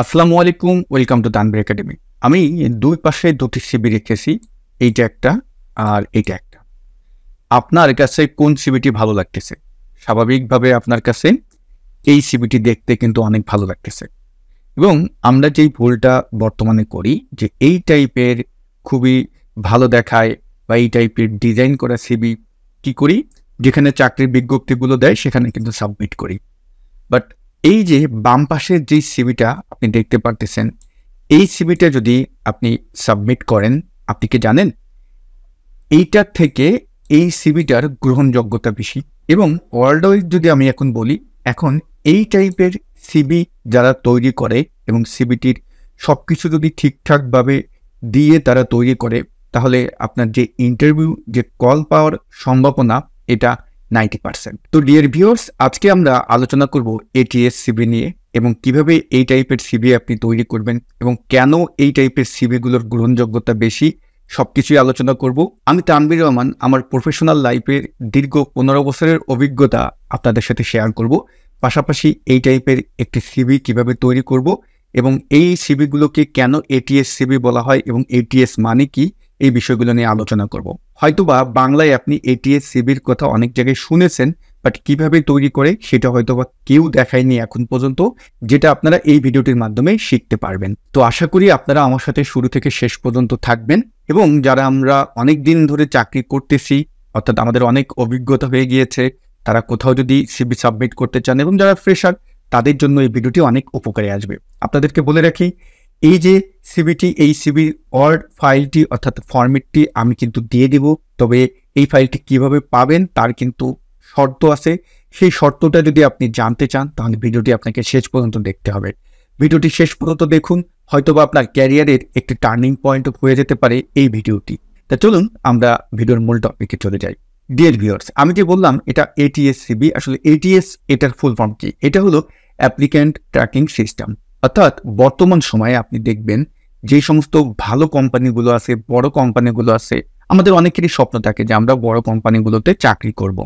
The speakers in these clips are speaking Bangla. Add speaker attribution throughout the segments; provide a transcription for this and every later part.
Speaker 1: আসসালামু আলাইকুম, ওয়েলকাম টু তানভীর একাডেমি। আমি দুই পাশে দুটি সিবি রেখেছি। এইটা একটা আর এইটা একটা। আপনার কাছে কোন সিবিটি ভালো লাগতেছে? স্বাভাবিকভাবে আপনার কাছে এই সিবিটি দেখতে কিন্তু অনেক ভালো লাগতেছে। এবং আমরা যেই ভুলটা বর্তমানে করি যে এই টাইপের খুবই ভালো দেখায় বা এই টাইপের ডিজাইন করা সিবি কি করি? যেখানে চাকরির বিজ্ঞপ্তিগুলো দেয় সেখানে কিন্তু সাবমিট করি। বাট এই যে বাম পাশের যেই সিবিটা আপনি দেখতে পারতেছেন, এই সিবিটা যদি আপনি সাবমিট করেন, আপনি কি জানেন? এইটার থেকে এই সিবিটার গ্রহণযোগ্যতা বেশি। এবং ওয়ার্ল্ড ওয়াইড যদি আমি এখন বলি, এখন এই টাইপের সিবি যারা তৈরি করে এবং সিবিটির সবকিছু যদি ঠিকঠাকভাবে দিয়ে তারা তৈরি করে, তাহলে আপনার যে ইন্টারভিউ যে কল পাওয়ার সম্ভাবনা এটা 90%। তো ডিয়ার ভিউয়ার্স, আজকে আমরা আলোচনা করব এটিএস সিবি নিয়ে এবং কিভাবে এই টাইপের সিবি আপনি তৈরি করবেন এবং কেন এই টাইপের সিবিগুলোর গ্রহণযোগ্যতা বেশি, সবকিছুই আলোচনা করব। আমি তানভীর রহমান, আমার প্রফেশনাল লাইফের দীর্ঘ 15 বছরের অভিজ্ঞতা আপনাদের সাথে শেয়ার করব। পাশাপাশি এই টাইপের একটি সিবি কিভাবে তৈরি করব এবং এই সিবিগুলোকে কেন এটিএস সিবি বলা হয় এবং এটিএস মানে কি, এই বিষয়গুলো নিয়ে আলোচনা করব। হয়তোবা বাংলায় আপনি এটিএস সিবির কথা অনেক জায়গায় শুনেছেন, বাট কিভাবে তৈরি করে সেটা হয়তোবা কেউ দেখায়নি এখন পর্যন্ত, যেটা আপনারা এই ভিডিওটির মাধ্যমে শিখতে পারবেন। তো আশা করি আপনারা আমার সাথে শুরু থেকে শেষ পর্যন্ত থাকবেন এবং যারা আমরা অনেক দিন ধরে চাকরি করতেছি, অর্থাৎ আমাদের অনেক অভিজ্ঞতা হয়ে গিয়েছে, তারা কোথাও যদি সিবি সাবমিট করতে চান এবং যারা ফ্রেশার, তাদের জন্য এই ভিডিওটি অনেক উপকারে আসবে। আপনাদেরকে বলে রাখি, এই যে সিবিটি, এই সিবির ওয়ার্ড ফাইলটি অর্থাৎ ফরম্যাটটি আমি কিন্তু দিয়ে দিব। তবে এই ফাইলটি কিভাবে পাবেন তার কিন্তু শর্ত আছে। সেই শর্তটা যদি আপনি জানতে চান তাহলে ভিডিওটি আপনাকে শেষ পর্যন্ত দেখতে হবে। ভিডিওটি শেষ পর্যন্ত দেখুন, হয়তোবা আপনার ক্যারিয়ারের একটি টার্নিং পয়েন্ট হয়ে যেতে পারে এই ভিডিওটি। তা চলুন আমরা ভিডিওর মূল টপিকে চলে যাই। ডিয়ার ভিউয়ার্স, আমি যে বললাম এটা এটিএস সিবি, আসলে এটিএস এটার ফুল ফর্ম কি? এটা হলো অ্যাপ্লিক্যান্ট ট্র্যাকিং সিস্টেম। অর্থাৎ বর্তমান সময়ে আপনি দেখবেন যে সমস্ত ভালো কোম্পানিগুলো আছে, বড় কোম্পানিগুলো আছে, আমাদের অনেকেরই স্বপ্ন থাকে যে আমরা বড় কোম্পানিগুলোতে চাকরি করব,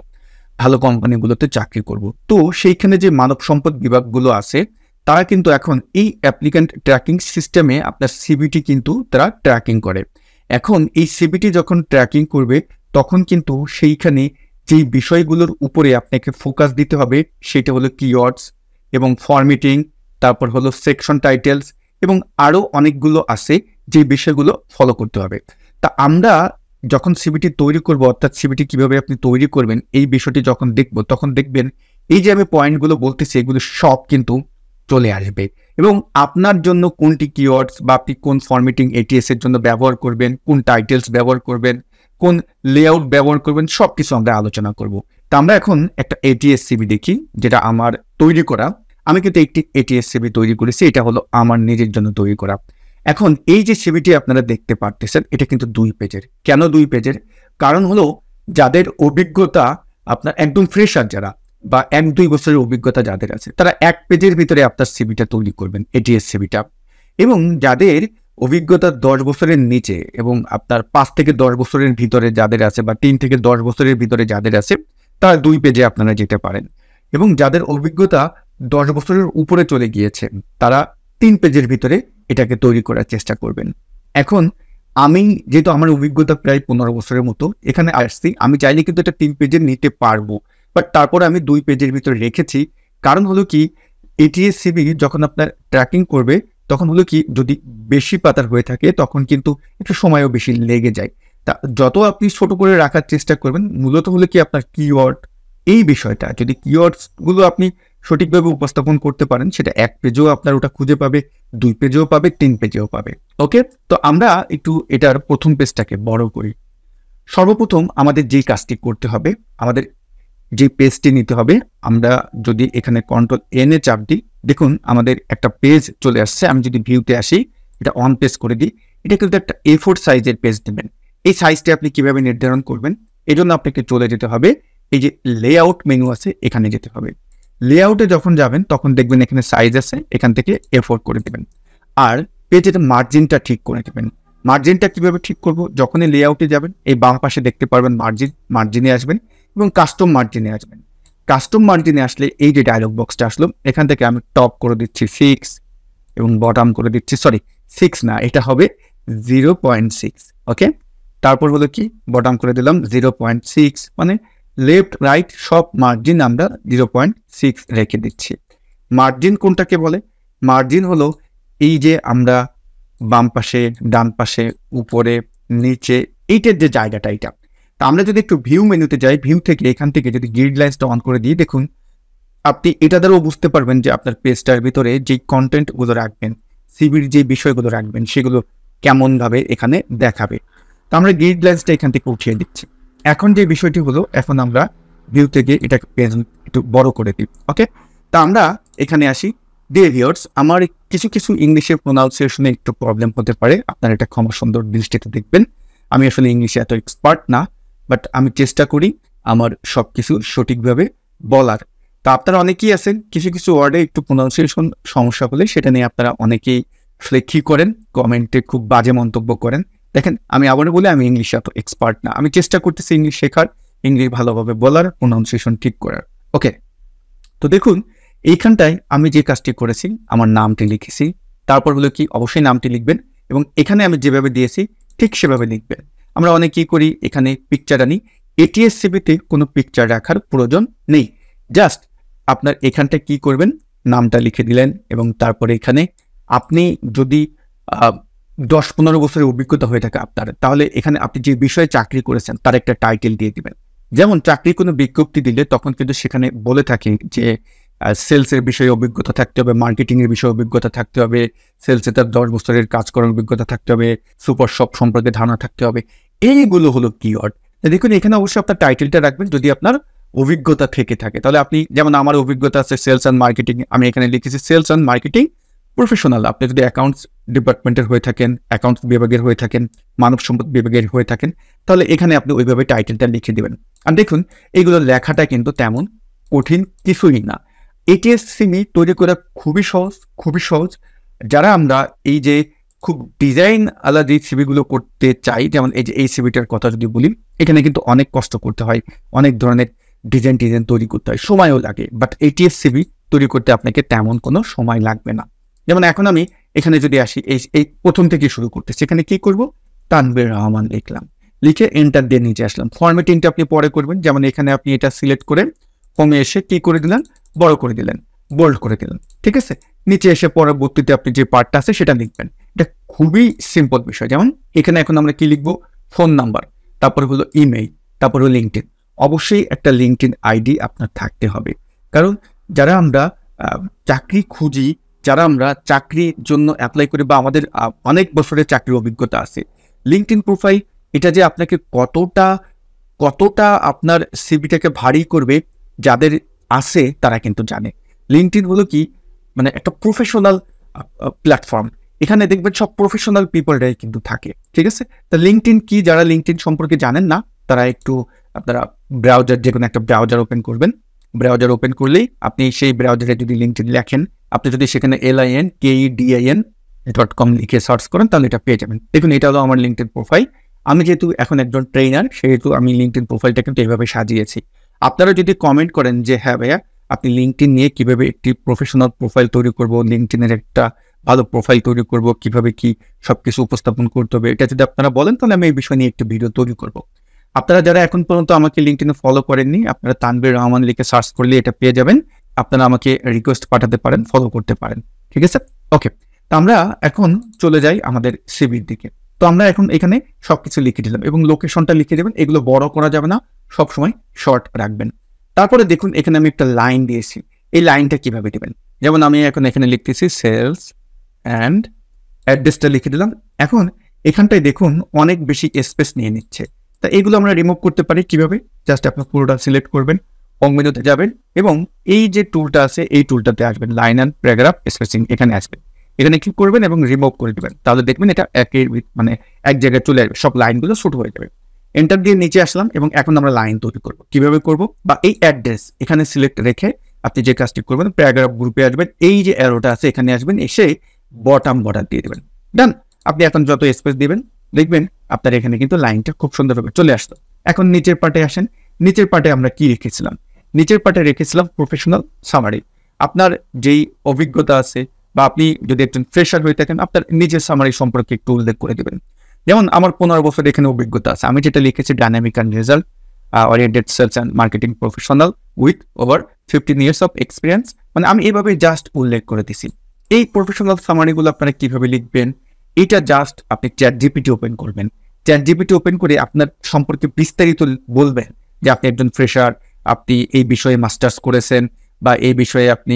Speaker 1: ভালো কোম্পানিগুলোতে চাকরি করব। তো সেইখানে যে মানব সম্পদ বিভাগগুলো আছে, তারা কিন্তু এখন এই অ্যাপ্লিক্যান্ট ট্র্যাকিং সিস্টেমে আপনার সিবিটি কিন্তু তারা ট্র্যাকিং করে। এখন এই সিবিটি যখন ট্র্যাকিং করবে, তখন কিন্তু সেইখানে যেই বিষয়গুলোর উপরে আপনাকে ফোকাস দিতে হবে সেটা হলো কিওয়ার্ডস এবং ফরম্যাটিং, তারপর হলো সেকশন টাইটেলস এবং আরও অনেকগুলো আছে যে বিষয়গুলো ফলো করতে হবে। তা আমরা যখন সিবিটি তৈরি করব, অর্থাৎ সিবিটি কিভাবে আপনি তৈরি করবেন এই বিষয়টি যখন দেখব, তখন দেখবেন এই যে আমি পয়েন্টগুলো বলতেছি এগুলো সব কিন্তু চলে আসবে এবং আপনার জন্য কোনটি কিওয়ার্ডস বা আপনি কোন ফরম্যাটিং এটিএস এর জন্য ব্যবহার করবেন, কোন টাইটেলস ব্যবহার করবেন, কোন লেআউট ব্যবহার করবেন, সবকিছু আমরা আলোচনা করব। তা আমরা এখন একটা এটিএস সিবি দেখি, যেটা আমার তৈরি করা। আমি কিন্তু একটি এটিএস সিবি তৈরি করেছি, এটা হলো আমার নিজের জন্য তৈরি করা। এখন এই যে সিবিটি আপনারা দেখতে পারতেছেন, এটা কিন্তু 2 পেজের। কেন 2 পেজের? কারণ হলো যাদের অভিজ্ঞতা আপনার একদম ফ্রেশার যারা বা 1-2 বছরের অভিজ্ঞতা যাদের আছে, তারা 1 পেজের ভিতরে আপনার সিবিটা তৈরি করবেন, এটিএস সিবিটা। এবং যাদের অভিজ্ঞতা 10 বছরের নিচে এবং আপনার 5 থেকে 10 বছরের ভিতরে যাদের আছে বা 3 থেকে 10 বছরের ভিতরে যাদের আছে, তারা 2 পেজে আপনারা যেতে পারেন। এবং যাদের অভিজ্ঞতা 10 বছরের উপরে চলে গিয়েছে, তারা 3 পেজের ভিতরে এটাকে তৈরি করার চেষ্টা করবেন। এখন আমি যেহেতু আমার অভিজ্ঞতা প্রায় 15 বছরের মতো এখানে আসছি, আমি চাইলে কিন্তু এটা 3 পেজের নিতে পারবো, বাট তারপরে আমি 2 পেজের ভিতরে রেখেছি। কারণ হলো কি, এটিএস সিবি যখন আপনার ট্র্যাকিং করবে, তখন হলো কি, যদি বেশি পাতার হয়ে থাকে তখন কিন্তু একটু সময়ও বেশি লেগে যায়। তা যত আপনি ছোট করে রাখার চেষ্টা করবেন, মূলত হলো কি আপনার কিওয়ার্ড, এই বিষয়টা যদি কিওয়ার্ডসগুলো আপনি সঠিকভাবে উপস্থাপন করতে পারেন, সেটা 1 পেজেও আপনার ওটা খুঁজে পাবে, 2 পেজেও পাবে, 3 পেজেও পাবে। ওকে, তো আমরা একটু এটার প্রথম পেজটাকে বড় করি। সর্বপ্রথম আমাদের যেই কাজটি করতে হবে, আমাদের যে পেজটি নিতে হবে, আমরা যদি এখানে কন্ট্রোল এন এ চাপ দিই, দেখুন আমাদের একটা পেজ চলে আসছে। আমি যদি ভিউতে আসি, এটা অন পেজ করে দিই, এটা কিন্তু একটা A4 সাইজের পেজ নেবেন। এই সাইজটি আপনি কিভাবে নির্ধারণ করবেন? এই জন্য আপনাকে চলে যেতে হবে, এই যে লেআউট মেনু আছে এখানে যেতে হবে। লেআউটে যখন যাবেন তখন দেখবেন এখানে সাইজ আছে, এখান থেকে A4 করে দেবেন। আর পেজের মার্জিনটা ঠিক করে দেবেন। মার্জিনটা কিভাবে ঠিক করব? যখনই লেআউটে যাবেন, এই বাম পাশে দেখতে পারবেন মার্জিনে আসবেন এবং কাস্টম মার্জিনে আসবেন। কাস্টম মার্জিনে আসলে এই যে ডায়লগ বক্সটা আসলো, এখান থেকে আমি টপ করে দিচ্ছি 6, এবং বটম করে দিচ্ছি, সরি 6 না, এটা হবে 0.6। ওকে, তারপর হলো কি বটম করে দিলাম 0.6, মানে লেফট রাইট সব মার্জিন আমরা 0.6 রেখে দিচ্ছি। মার্জিন কোনটাকে বলে? মার্জিন হলো এই যে আমরা বাম পাশে, ডান পাশে, উপরে, নিচে, এইটার যে জায়গাটা, এটা। তা আমরা যদি একটু ভিউ মেনুতে যাই, ভিউ থেকে এখান থেকে যদি গ্রিড লাইন্সটা অন করে দিই, দেখুন আপনি এটা দ্বারাও বুঝতে পারবেন যে আপনার পেজটার ভিতরে যে কন্টেন্টগুলো রাখবেন, সিভির যে বিষয়গুলো রাখবেন, সেগুলো কেমনভাবে এখানে দেখাবে। তো আমরা গ্রিড লাইন্সটা এখান থেকে উঠিয়ে দিচ্ছি। এখন যে বিষয়টি হলো, এখন আমরা ভিউ থেকে এটা পেজ একটু বড় করে দিই। ওকে, তা আমরা এখানে আসি। ডিয়ার ভিউয়ার্স, আমার কিছু কিছু ইংলিশের প্রোনাউন্সিয়েশনে একটু প্রবলেম হতে পারে, আপনারা এটা ক্ষমা সুন্দর দৃষ্টিতে দেখবেন। আমি আসলে ইংলিশে এত এক্সপার্ট না, বাট আমি চেষ্টা করি আমার সব কিছু সঠিকভাবে বলার। তা আপনারা অনেকেই আছেন কিছু কিছু ওয়ার্ডে একটু প্রোনাউন্সিয়েশন সমস্যা হলে সেটা নিয়ে আপনারা অনেকেই আসলে কী করেন, কমেন্টে খুব বাজে মন্তব্য করেন। দেখেন, আমি আবারও বলি, আমি ইংলিশে এত এক্সপার্ট না, আমি চেষ্টা করতেছি ইংলিশ শেখার, ইংলিশ ভালোভাবে বলার, প্রোনাউন্সিয়েশন ঠিক করার। ওকে, তো দেখুন এইখানটায় আমি যে কাজটি করেছি, আমার নামটি লিখেছি, তারপর হলো কি অবশ্যই নামটি লিখবেন এবং এখানে আমি যেভাবে দিয়েছি ঠিক সেভাবে লিখবেন। আমরা অনেকেই করি এখানে পিকচার আনি, এটিএসসিবিতে কোনো পিকচার রাখার প্রয়োজন নেই। জাস্ট আপনার এখানটায় কি করবেন, নামটা লিখে দিলেন এবং তারপরে এখানে আপনি যদি 10-15 বছরের অভিজ্ঞতা হয়ে থাকে আপনার, তাহলে এখানে আপনি যে বিষয়ে চাকরি করেছেন তার একটা টাইটেল দিয়ে দিবেন। যেমন চাকরির কোনো বিজ্ঞপ্তি দিলে তখন কিন্তু সেখানে বলে থাকে যে সেলসের বিষয়ে অভিজ্ঞতা থাকতে হবে, মার্কেটিংয়ের বিষয়ে অভিজ্ঞতা থাকতে হবে, সেলসে তার 10 বছরের কাজ করার অভিজ্ঞতা থাকতে হবে, সুপার শপ সম্পর্কে ধারণা থাকতে হবে। এইগুলো হলো কিওয়ার্ড। দেখুন এখানে অবশ্যই আপনার টাইটেলটা রাখবেন যদি আপনার অভিজ্ঞতা থেকে থাকে। তাহলে আপনি, যেমন আমার অভিজ্ঞতা আছে সেলস অ্যান্ড মার্কেটিং, আমি এখানে লিখেছি সেলস অ্যান্ড মার্কেটিং প্রফেশনাল। আপনি যদি অ্যাকাউন্টস ডিপার্টমেন্টের হয়ে থাকেন, অ্যাকাউন্টস বিভাগের হয়ে থাকেন, মানব সম্পদ বিভাগের হয়ে থাকেন, তাহলে এখানে আপনি ওইভাবে টাইটেলটা লিখে দেবেন। আর দেখুন এইগুলো লেখাটা কিন্তু তেমন কঠিন কিছুই না। এটিএসসিবি তৈরি করা খুবই সহজ, খুবই সহজ। যারা আমরা এই যে খুব ডিজাইন আলা যে সিবিগুলো করতে চাই, যেমন এই যে এই সিবিটার কথা যদি বলি, এখানে কিন্তু অনেক কষ্ট করতে হয়, অনেক ধরনের ডিজাইন তৈরি করতে হয়, সময়ও লাগে। বাট এটিএসসিবি তৈরি করতে আপনাকে তেমন কোনো সময় লাগবে না। যেমন এখন আমি এখানে যদি আসি, এই প্রথম থেকে শুরু করতেছি, এখানে কি করব, তানভীর রহমান লিখলাম, লিখে এন্টার দিয়ে নিচে আসলাম। ফরম্যাটিংটা আপনি পরে করবেন, যেমন এখানে আপনি এটা সিলেক্ট করে হোমে এসে কি করে দিলেন, বড় করে দিলেন, বোল্ড করে দিলেন, ঠিক আছে। নিচে এসে পরবর্তীতে আপনি যে পার্টটা আছে সেটা লিখবেন। এটা খুবই সিম্পল বিষয়। যেমন এখানে এখন আমরা কি লিখবো, ফোন নাম্বার, তারপরে হলো ইমেইল, তারপরে হলো লিঙ্কডইন। অবশ্যই একটা লিঙ্কডইন আইডি আপনার থাকতে হবে, কারণ যারা আমরা চাকরি খুঁজি, যারা আমরা চাকরির জন্য অ্যাপ্লাই করি বা আমাদের অনেক বছরের চাকরির অভিজ্ঞতা আছে, লিঙ্কডইন প্রোফাইল এটা যে আপনাকে কতটা আপনার সিভিটাকে ভারী করবে, যাদের আছে তারা কিন্তু জানে। লিঙ্কডইন হলো কি, মানে একটা প্রফেশনাল প্ল্যাটফর্ম, এখানে দেখবেন সব প্রফেশনাল পিপলরাই কিন্তু থাকে, ঠিক আছে। তা লিঙ্কডইন কি, যারা লিঙ্কডইন সম্পর্কে জানেন না তারা একটু আপনারা ব্রাউজার, যে কোনো একটা ব্রাউজার ওপেন করবেন। ব্রাউজার ওপেন করলেই আপনি সেই ব্রাউজারে যদি লিঙ্কডইন লেখেন, আপনি যদি সেখানে linkedin.com লিখে সার্চ করেন তাহলে এটা পেয়ে যাবেন। দেখুন এটা হলো আমার লিঙ্কডইন প্রোফাইল। আমি যেহেতু এখন একজন ট্রেনার, সেহেতু আমি লিঙ্কডইন প্রোফাইলটা কিন্তু এইভাবে সাজিয়েছি। আপনারা যদি কমেন্ট করেন যে হ্যাঁ ভাইয়া আপনি লিঙ্কডইন নিয়ে কিভাবে একটি প্রফেশনাল প্রোফাইল তৈরি করব, লিঙ্কডইনের একটা ভালো প্রোফাইল তৈরি করব, কিভাবে কি সবকিছু উপস্থাপন করতে হবে, এটা যদি আপনারা বলেন তাহলে আমি এই বিষয় নিয়ে একটি ভিডিও তৈরি করব। আপনারা যারা এখন পর্যন্ত আমাকে লিঙ্কডইনে ফলো করেননি, আপনারা তানভীর রহমান লিখে সার্চ করলে এটা পেয়ে যাবেন। আপনারা আমাকে রিকোয়েস্ট পাঠাতে পারেন, ফলো করতে পারেন, ঠিক আছে। ওকে, তো আমরা এখন চলে যাই আমাদের সিভির দিকে। তো আমরা এখন এখানে সবকিছু লিখে দিলাম এবং লোকেশনটা লিখে দেবেন। এগুলো বড় করা যাবে না, সবসময় শর্ট রাখবেন। তারপরে দেখুন এখানে আমি একটা লাইন দিয়েছি, এই লাইনটা কিভাবে দেবেন। যেমন আমি এখন এখানে লিখতেছি সেলস অ্যান্ড অ্যাড্রেসটা লিখে দিলাম। এখন এখানটায় দেখুন অনেক বেশি স্পেস নিয়ে নিচ্ছে, তা এগুলো আমরা রিমুভ করতে পারি কিভাবে। জাস্ট আপনার পুরোটা সিলেক্ট করবেন, হোম মেনুতে যাবেন এবং এই যে টুলটা আছে এই টুলটাতে আসবেন, লাইন অ্যান্ড প্যারাগ্রাফ স্পেসিং, এখানে আসবেন, এখানে ক্লিক করবেন এবং রিমুভ করে দেবেন। তাহলে দেখবেন এটা এক জায়গায় চলে আসবে, সব লাইনগুলো শুট হয়ে যাবে। এন্টার দিয়ে নিচে আসলাম এবং এখন আমরা লাইন তৈরি করব। কিভাবে করব, বা এই অ্যাড্রেস এখানে সিলেক্ট রেখে আপনি যে কাজটি করবেন, প্যারাগ্রাফ গ্রুপে আসবেন, এই যে অ্যারোটা আছে এখানে আসবেন, এসে বটম বর্ডার দিয়ে দেবেন। ডান। আপনি এখন যত স্পেস দিবেন দেখবেন আপনার এখানে কিন্তু লাইনটা খুব সুন্দরভাবে চলে আসলো। এখন নিচের পার্টে আসেন। নিচের পার্টে আমরা কি রেখেছিলাম, নিচের পার্টে রেখেছিলাম প্রফেশনাল সামারি। আপনার যেই অভিজ্ঞতা আছে বা আপনি যদি একজন ফ্রেশার হয়ে থাকেন আপনার নিজের সামারি সম্পর্কে একটু উল্লেখ করে দেবেন। যেমন আমার 15 বছর এখানে অভিজ্ঞতা আছে, আমি যেটা লিখেছি dynamic and result oriented sales and marketing professional with over 15 years of experience, মানে আমি এভাবে জাস্ট উল্লেখ করে দিছি। এই প্রফেশনাল সামারিগুলো আপনারা কিভাবে লিখবেন, এটা জাস্ট আপনি চ্যাট জিপিটি ওপেন করবেন। চ্যাট জিপিটি ওপেন করে আপনার সম্পর্কে বিস্তারিত বলবেন যে আপনি একজন ফ্রেশার, আপনি এই বিষয়ে মাস্টার্স করেছেন, বা এই বিষয়ে আপনি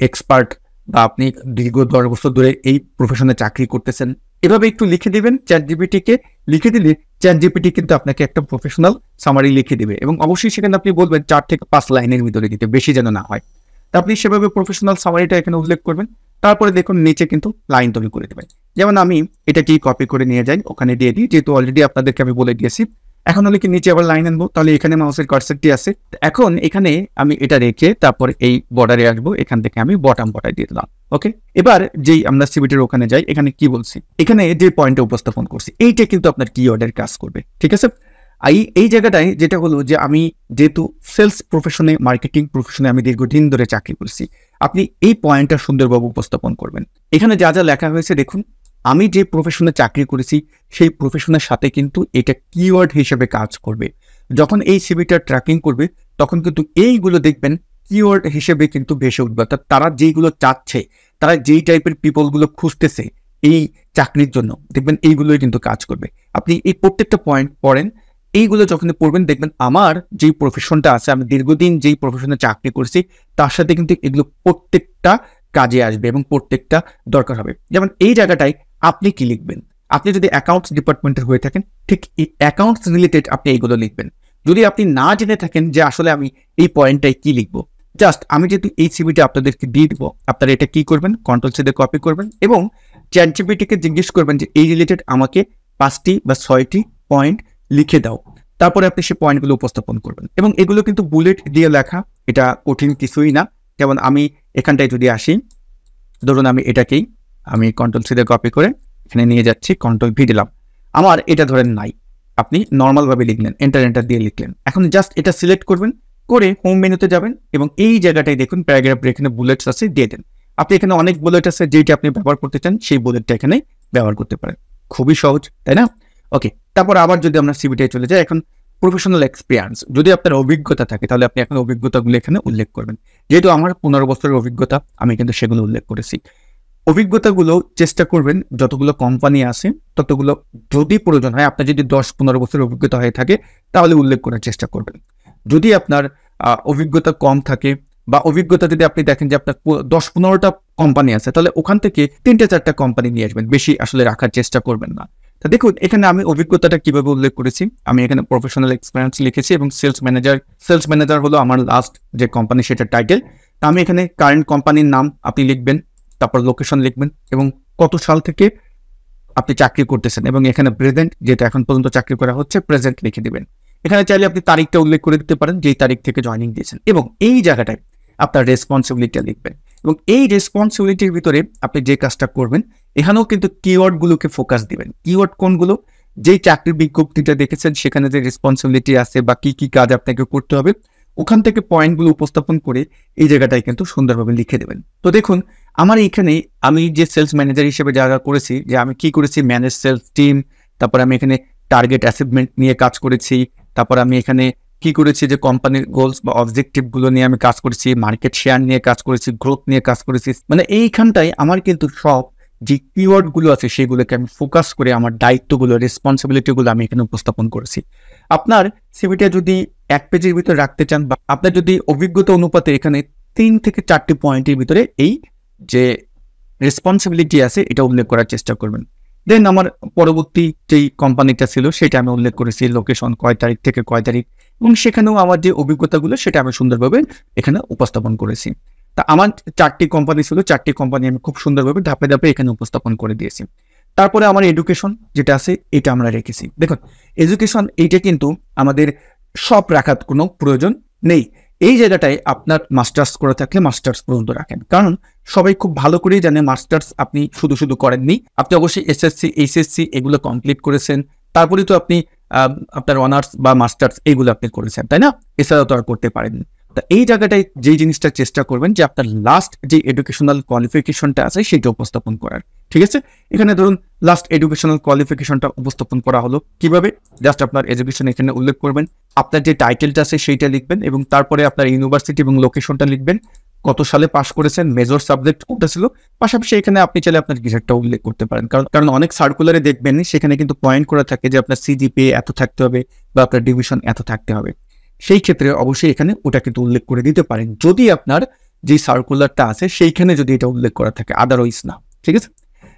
Speaker 1: এক্সপার্ট, বা আপনি দীর্ঘ 10 বছর ধরে এই প্রফেশনে চাকরি করতেছেন। এভাবে একটু লিখে দিবেন চ্যাট জিপিটিকে, লিখে দিলে চ্যাট জিপিটি কিন্তু আপনাকে একটা প্রফেশনাল সামারি লিখে দিবে, এবং অবশ্যই সেখানে আপনি বলবেন 4 থেকে 5 লাইনের ভিতরে দিতে, বেশি যেন না হয়। তা আপনি সেভাবে প্রফেশনাল সামারিটা এখানে উল্লেখ করবেন। তারপরে দেখুন নিচে কিন্তু লাইন তৈরি করে দেবেন। যেমন আমি এটাকেই কপি করে নিয়ে যাই, ওখানে দিয়ে দিই, যেহেতু অলরেডি আপনাদেরকে আমি বলে দিয়েছি। এখন হলে কি নিচে আবার লাইন আনবো, তাহলে এখানে মাউসের কার্সারটি আছে। এখন এখানে আমি এটা রেখে তারপর এই বর্ডারে আসবো, এখান থেকে আমি বটম বটায় দিয়ে দিলাম। ওকে, এবার যেই আমরা সিবিটির ওখানে যাই, এখানে কি বলছি, এখানে যে পয়েন্টে উপস্থাপন করছি এইটা কিন্তু আপনার কিওয়ার্ডের কাজ করবে। ঠিক আছে, এই জায়গাটায় যেটা হলো যে আমি যেহেতু সেলস প্রফেশনে, মার্কেটিং প্রফেশনে আমি দীর্ঘদিন ধরে চাকরি করছি, আপনি এই পয়েন্টটা সুন্দরভাবে উপস্থাপন করবেন। এখানে যা যা লেখা হয়েছে দেখুন, আমি যে প্রফেশনে চাকরি করেছি সেই প্রফেশনের সাথে কিন্তু এটা কিওয়ার্ড হিসেবে কাজ করবে। যখন এই সিভিটা ট্র্যাকিং করবে তখন কিন্তু এইগুলো দেখবেন কিওয়ার্ড হিসেবে কিন্তু ভেসে উঠবে। অর্থাৎ তারা যেইগুলো চাচ্ছে, তারা যেই টাইপের পিপলগুলো খুঁজতেছে এই চাকরির জন্য, দেখবেন এইগুলোই কিন্তু কাজ করবে। আপনি এই প্রত্যেকটা পয়েন্ট পড়েন, এইগুলো যখন পড়বেন দেখবেন আমার যেই প্রফেশনটা আছে, আমি দীর্ঘদিন যেই প্রফেশনে চাকরি করছি তার সাথে কিন্তু এগুলো প্রত্যেকটা কাজে আসবে এবং প্রত্যেকটা দরকার হবে। যেমন এই জায়গাটায় আপনি কি লিখবেন, আপনি যদি অ্যাকাউন্টস ডিপার্টমেন্টের হয়ে থাকেন ঠিক এই অ্যাকাউন্টস রিলেটেড আপনি এইগুলো লিখবেন। যদি আপনি না জেনে থাকেন যে আসলে আমি এই পয়েন্টটাই কি লিখবো, জাস্ট আমি যেহেতু এই সিভিটা আপনাদেরকে দিয়ে দিব, আপনারা এটা কি করবেন, কন্ট্রোল সি দিয়ে কপি করবেন এবং চ্যাট জিপিটিকে জিজ্ঞেস করবেন যে এই রিলেটেড আমাকে 5টি বা 6টি পয়েন্ট লিখে দাও। তারপরে আপনি সেই পয়েন্টগুলো উপস্থাপন করবেন এবং এগুলো কিন্তু বুলেট দিয়ে লেখা, এটা কঠিন কিছুই না। যেমন আমি এখানটায় যদি আসি, ধরুন আমি এটাকেই আমি কন্ট্রোল সি দিয়ে কপি করে এখানে নিয়ে যাচ্ছি, কন্ট্রোল ভি দিলাম, আমার এটা ধরেন নাই, আপনি নর্মালভাবে লিখলেন, এন্টার দিয়ে লিখলেন। এখন জাস্ট এটা সিলেক্ট করবেন, করে হোম মেনুতে যাবেন এবং এই জায়গাটায় দেখুন প্যারাগ্রাফ এখানে বুলেটস আছে, দিয়ে দেন। আপনি এখানে অনেক বুলেট আছে, যেটা আপনি ব্যবহার করতে চান সেই বুলেটটা এখানে ব্যবহার করতে পারেন। খুবই সহজ, তাই না? ওকে, তারপর আবার যদি আমরা সিভিটায় চলে যাই, এখন প্রফেশনাল এক্সপিরিয়েন্স, যদি আপনার অভিজ্ঞতা থাকে তাহলে আপনি এখন অভিজ্ঞতাগুলো এখানে উল্লেখ করবেন। যেহেতু আমার 15 বছরের অভিজ্ঞতা, আমি কিন্তু সেগুলো উল্লেখ করেছি। অভিজ্ঞতাগুলো চেষ্টা করবেন যতগুলো কোম্পানি আছে ততগুলো, যদি প্রয়োজন হয় আপনার যদি 10-15 বছরের অভিজ্ঞতা হয়ে থাকে তাহলে উল্লেখ করার চেষ্টা করবেন। যদি আপনার অভিজ্ঞতা কম থাকে বা অভিজ্ঞতা যদি আপনি দেখেন যে আপনার 10-15টা কোম্পানি আছে, তাহলে ওখান থেকে 3-4টা কোম্পানি নিয়ে আসবেন, বেশি আসলে রাখার চেষ্টা করবেন না। তা দেখুন এখানে আমি অভিজ্ঞতাটা কিভাবে উল্লেখ করেছি, আমি এখানে প্রফেশনাল এক্সপিরিয়েন্স লিখেছি এবং সেলস ম্যানেজার হলো আমার লাস্ট যে কোম্পানি সেটা টাইটেল। তা আমি এখানে কারেন্ট কোম্পানির নাম আপনি লিখবেন, তারপর লোকেশন লিখবেন এবং কত সাল থেকে আপনি চাকরি করতেছেন, এবং এখানে প্রেজেন্ট, যেটা এখন পর্যন্ত চাকরি করা হচ্ছে, প্রেজেন্ট লিখে দিবেন। এখানে চাইলে আপনি তারিখটা উল্লেখ করে দিতে পারেন, যেই তারিখ থেকে জয়েনিং দিয়েছেন, এবং এই জায়গাটায় আপনার রেসপন্সিবিলিটি লিখবেন। এবং এই রেসপন্সিবিলিটির ভিতরে আপনি যে কাজটা করবেন, এখানেও কিন্তু কিওয়ার্ডগুলোকে ফোকাস দিবেন। কিওয়ার্ড কোনগুলো, যেই চাকরির বিজ্ঞপ্তিটা দেখেছেন সেখানে যে রেসপন্সিবিলিটি আছে বা কি কি কাজ আপনাকে করতে হবে, ওখান থেকে পয়েন্টগুলো উপস্থাপন করে এই জায়গাটায় কিন্তু সুন্দরভাবে লিখে দেবেন। তো দেখুন আমার এখানে আমি যে সেলস ম্যানেজার হিসেবে জায়গা করেছি, যে আমি কি করেছি, ম্যানেজ সেলস টিম, তারপর আমি এখানে টার্গেট অ্যাচিভমেন্ট নিয়ে কাজ করেছি, তারপর আমি এখানে কি করেছি যে কোম্পানির গোলস বা অবজেক্টিভগুলো নিয়ে আমি কাজ করেছি, মার্কেট শেয়ার নিয়ে কাজ করেছি, গ্রোথ নিয়ে কাজ করেছি। মানে এইখানটায় আমার কিন্তু সব যে কিওয়ার্ডগুলো আছে সেগুলোকে আমি ফোকাস করে আমার দায়িত্বগুলো, রেসপন্সিবিলিটিগুলো আমি এখানে উপস্থাপন করেছি। আপনার সিভিটা যদি 1 পেজের ভিতরে রাখতে চান, বা আপনার যদি অভিজ্ঞতা অনুপাতে এখানে 3 থেকে 4টি পয়েন্টের ভিতরে এই যে রেসপন্সিবিলিটি আছে এটা উল্লেখ করার চেষ্টা করবেন। দেন আমার পরবর্তী যেই কোম্পানিটা ছিল সেটা আমি উল্লেখ করেছি, লোকেশন কয় তারিখ থেকে কয় তারিখ, এবং সেখানেও আমার যে অভিজ্ঞতাগুলো সেটা আমি সুন্দরভাবে এখানে উপস্থাপন করেছি। তা আমার 4টি কোম্পানি ছিল, 4টি কোম্পানি আমি খুব সুন্দরভাবে ধাপে ধাপে এখানে উপস্থাপন করে দিয়েছি। তারপরে আমার এডুকেশন যেটা আছে এটা আমরা রেখেছি। দেখুন এডুকেশন এইটা কিন্তু আমাদের সব রাখার কোনো প্রয়োজন নেই। এই জায়গাটায় আপনার মাস্টার্স করে থাকলে মাস্টার্স পর্যন্ত রাখেন, কারণ সবাই খুব ভালো করেই জানে মাস্টার্স আপনি শুধু শুধু করেননি, আপনি অবশ্যই এসএসসি এইচএসসি এগুলো কমপ্লিট করেছেন, তারপরে তো আপনি আপনার অনার্স বা মাস্টার্স এইগুলো আপনি করেছেন, তাই না? এছাড়াও তো আর করতে পারেননি। তা এই জায়গাটায় যেই জিনিসটা চেষ্টা করবেন যে আপনার লাস্ট যে এডুকেশনাল কোয়ালিফিকেশনটা আছে সেটা উপস্থাপন করার। ঠিক আছে, এখানে ধরুন লাস্ট এডুকেশনাল কোয়ালিফিকেশনটা উপস্থাপন করা হলো কিভাবে, জাস্ট আপনার এডুকেশন এখানে উল্লেখ করবেন, আপনার যে টাইটেলটা আছে সেইটা লিখবেন এবং তারপরে আপনার ইউনিভার্সিটি এবং লোকেশনটা লিখবেন, কত সালে পাস করেছেন, মেজর সাবজেক্ট কোনটা ছিল, পাশাপাশি এখানে আপনি চাইলে আপনার গ্রেডটা উল্লেখ করতে পারেন। কারণ অনেক সার্কুলারে দেখবেন সেখানে কিন্তু পয়েন্ট করা থাকে যে আপনার সিজিপিএ এত থাকতে হবে বা আপনার ডিভিশন এত থাকতে হবে। সেই ক্ষেত্রে অবশ্যই এখানে ওটা কিন্তু উল্লেখ করে দিতে পারেন যদি আপনার যে সার্কুলারটা আছে সেইখানে যদি এটা উল্লেখ করা থাকে, আদারওয়াইজ না। ঠিক আছে,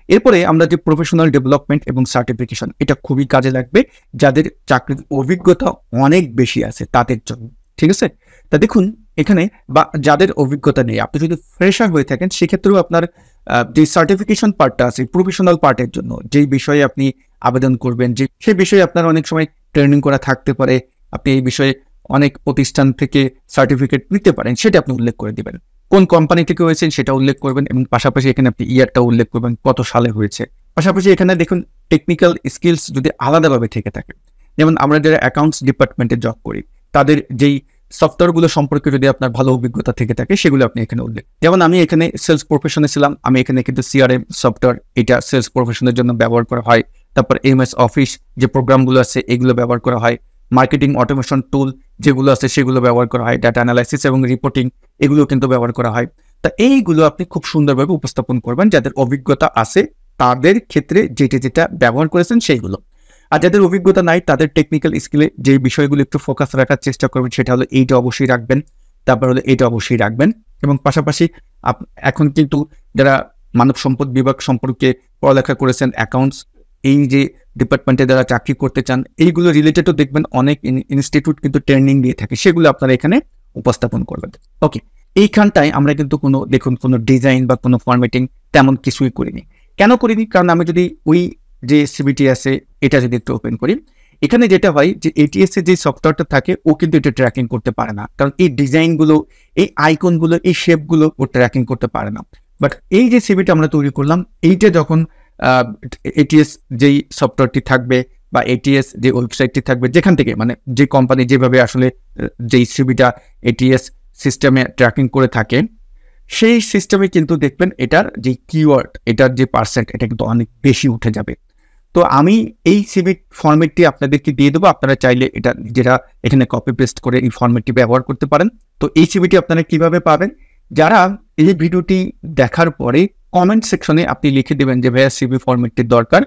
Speaker 1: এরপরে আমরা যে প্রফেশনাল ডেভেলপমেন্ট এবং সার্টিফিকেশন, এটা খুবই কাজে লাগবে যাদের চাকরির অভিজ্ঞতা অনেক বেশি আছে তাদের জন্য। ঠিক আছে, তা দেখুন এখানে বা যাদের অভিজ্ঞতা নেই, আপনি যদি ফ্রেশার হয়ে থাকেন সেক্ষেত্রেও আপনার যে সার্টিফিকেশন পার্টটা আছে প্রফেশনাল পার্টের জন্য, যেই বিষয়ে আপনি আবেদন করবেন, যে সেই বিষয়ে আপনার অনেক সময় ট্রেনিং করা থাকতে পারে, আপনি এই বিষয়ে অনেক প্রতিষ্ঠান থেকে সার্টিফিকেট নিতে পারেন, সেটা আপনি উল্লেখ করে দিবেন। কোন কোম্পানি থেকে হয়েছেন সেটা উল্লেখ করবেন এবং পাশাপাশি এখানে আপনি ইয়ারটা উল্লেখ করবেন কত সালে হয়েছে। পাশাপাশি এখানে দেখুন টেকনিক্যাল স্কিলস যদি আলাদাভাবে থেকে থাকে, যেমন আমরা যারা অ্যাকাউন্টস ডিপার্টমেন্টে জব করি তাদের যেই সফটওয়্যারগুলো সম্পর্কে যদি আপনার ভালো অভিজ্ঞতা থেকে থাকে সেগুলো আপনি এখানে উল্লেখ, যেমন আমি এখানে সেলস প্রফেশনে ছিলাম, আমি এখানে কিন্তু সিআরএম সফটওয়্যার এটা সেলস প্রফেশনের জন্য ব্যবহার করা হয়, তারপর এমএস অফিস যে প্রোগ্রামগুলো আছে এগুলো ব্যবহার করা হয়, মার্কেটিং অটোমেশন টুল যেগুলো আছে সেগুলো ব্যবহার করা হয়, ডাটা অ্যানালাইসিস এবং রিপোর্টিং এগুলো কিন্তু ব্যবহার করা হয়। তা এইগুলো আপনি খুব সুন্দরভাবে উপস্থাপন করবেন যাদের অভিজ্ঞতা আছে তাদের ক্ষেত্রে যেটা যেটা ব্যবহার করেছেন সেইগুলো। আর যাদের অভিজ্ঞতা নাই তাদের টেকনিক্যাল স্কিলে যে বিষয়গুলো একটু ফোকাস রাখার চেষ্টা করবেন সেটা হলো এইটা অবশ্যই রাখবেন, তারপর হলো এইটা অবশ্যই রাখবেন। এবং পাশাপাশি এখন কিন্তু যারা মানব সম্পদ বিভাগ সম্পর্কে পড়ালেখা করেছেন, অ্যাকাউন্টস এই যে ডিপার্টমেন্টে যারা চাকরি করতে চান এইগুলো রিলেটেডও দেখবেন অনেক ইনস্টিটিউট কিন্তু ট্রেনিং দিয়ে থাকে, সেগুলো আপনারা এখানে উপস্থাপন করবেন। ওকে, এইখানটায় আমরা কিন্তু কোনো ডিজাইন বা কোনো ফরম্যাটিং তেমন কিছুই করিনি। কেন করিনি? কারণ আমি যদি ওই যে সিবিটি আছে এটা যদি একটু ওপেন করি, এখানে যেটা হয় যে এটিএস এর যে সফটওয়্যারটা থাকে ও কিন্তু এটা ট্র্যাকিং করতে পারে না, কারণ এই ডিজাইনগুলো, এই আইকনগুলো, এই শেপগুলো ও ট্র্যাকিং করতে পারে না। বাট এই যে সিবিটি আমরা তৈরি করলাম এইটা যখন এটিএস যেই সফটওয়্যারটি থাকবে বা এটিএস যে ওয়েবসাইটটি থাকবে, যেখান থেকে মানে যে কোম্পানি যেভাবে আসলে যেই সিবিটা এটিএস সিস্টেমে ট্র্যাকিং করে থাকে সেই সিস্টেমে কিন্তু দেখবেন এটার যে কিওয়ার্ড, এটার যে পার্সেন্ট এটা কিন্তু অনেক বেশি উঠে যাবে। তো আমি এই সিবি ফরম্যাটটি আপনাদেরকে দিয়ে দেবো, আপনারা চাইলে এটা নিজেরা এখানে কপি পেস্ট করে এই ফরম্যাটটি ব্যবহার করতে পারেন। তো এই সিবিটি আপনারা কিভাবে পাবেন, যারা এই ভিডিওটি দেখার পরে কমেন্ট সেকশনে আপনি লিখে দেবেন যে ভাইয়া সিবি ফরম্যাটটির দরকার,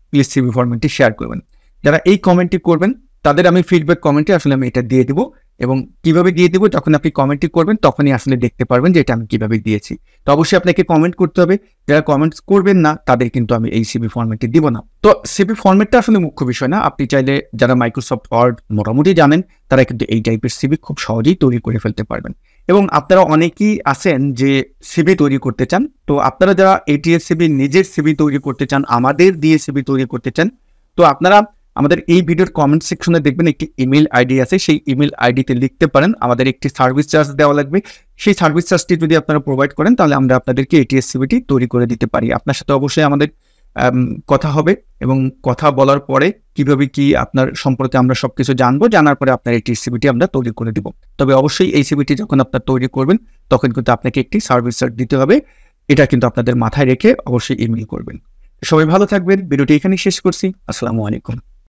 Speaker 1: প্লিজ সিবি ফরম্যাটটি শেয়ার করবেন। যারা এই কমেন্টটি করবেন তাদের আমি ফিডব্যাক কমেন্টে আসলে আমি এটা দিয়ে দেবো, এবং কিভাবে দিয়ে দেবো যখন আপনি কমেন্টটি করবেন তখনই আসলে দেখতে পারবেন যে এটা আমি কিভাবে দিয়েছি। তো অবশ্যই আপনাকে কমেন্ট করতে হবে, যারা কমেন্টস করবেন না তাদের কিন্তু আমি এই সিবি ফরম্যাটটি দিব না। তো সিবি ফরম্যাটটা আসলে মুখ্য বিষয় না, আপনি চাইলে যারা মাইক্রোসফট ওয়ার্ড মোটামুটি জানেন তারা কিন্তু এই টাইপের সিবি খুব সহজেই তৈরি করে ফেলতে পারবেন। এবং আপনারা অনেকেই আছেন যে সিবি তৈরি করতে চান, তো আপনারা যারা এটিএস সিবি নিজের সিবি তৈরি করতে চান, আমাদের দিয়ে সিবি তৈরি করতে চান, তো আপনারা আমাদের এই ভিডিওর কমেন্ট সেকশনে দেখবেন একটি ইমেল আইডি আছে, সেই ইমেল আইডিতে লিখতে পারেন, আমাদের একটি সার্ভিস চার্জ দেওয়া লাগবে, সেই সার্ভিস চার্জটি যদি আপনারা প্রোভাইড করেন তাহলে আমরা আপনাদেরকে এটিএস সিবিটি তৈরি করে দিতে পারি। আপনার সাথে অবশ্যই আমাদের কথা হবে এবং কথা বলার পরে কিভাবে কি আপনার সম্পর্কে আমরা সবকিছু জানবো, জানার পরে আপনার এটিএস সিবিটি আমরা তৈরি করে দিব। তবে অবশ্যই এই সিবিটি যখন আপনার তৈরি করবেন তখন কিন্তু আপনাকে একটি সার্ভিস চার্জ দিতে হবে, এটা কিন্তু আপনাদের মাথায় রেখে অবশ্যই ইমেল করবেন। সবাই ভালো থাকবেন, ভিডিওটি এখানেই শেষ করছি। আসসালামু আলাইকুম।